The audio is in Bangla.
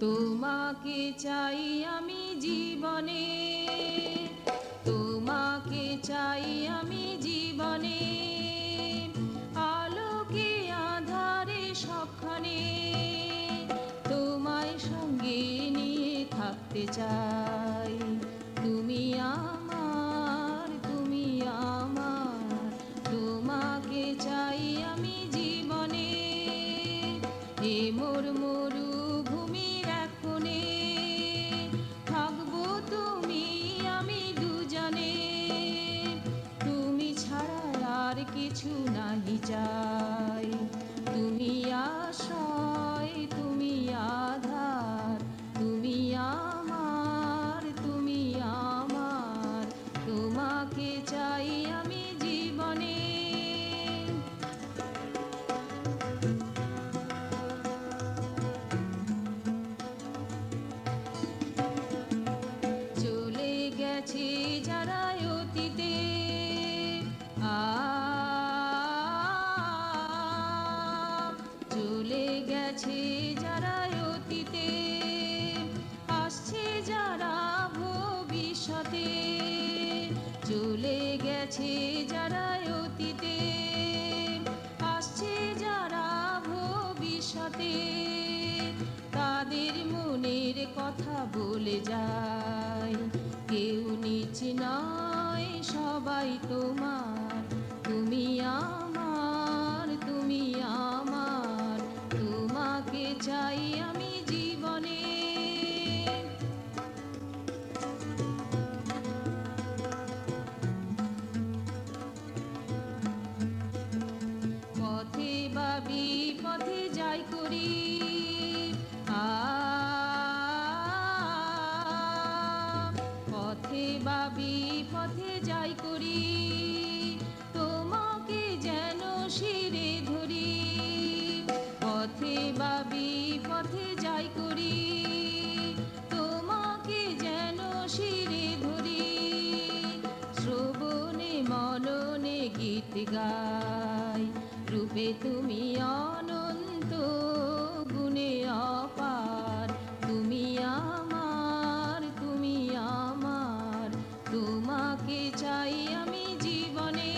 তোমাকে চাই আমি জীবনে, তোমাকে চাই আমি জীবনে, আলোকে আঁধারে সবখানে তোমায় সঙ্গে নিয়ে থাকতে চাই। তুমি আমার, তুমি আমার, তোমাকে চাই আমি জীবনে। এ মোর মরুভূমির এক কোণে থাকবো তুমি আমি দুজনে, তুমি ছাড়া আর কিছু নাহি চাই। তুমি আশ্রয়, তুমি আধার, তুমি আমার, তুমি আমার, তোমাকে চাই আমি জীবনে। চলে গেছে যারা অতীতে, চলে গেছে যারা অতীতে, আসছে যারা ভবিষ্যতে। চলে গেছে যারা অতীতে, আসছে যারা ভবিষ্যতে, তাদের মনের কথা বলে যায়। কেউ নিচ নয়, সবাই তোমার, তুমি আমার, তুমি আমার, তোমাকে চাই আমি জীবনে। পথে বা বিপথে যাই করি, পথে বা বিপথে যাই করি, তোমাকে যেন শিরে ধরি। পথে বা বিপথে যাই করি, তোমাকে যেন শিরে ধরি। শ্রবণে মননে গীত গাই, রূপে তুমি অনন্ত, গুণে অপার, তুমি আমার, তুমি আমার, তোমাকে চাই আমি জীবনে।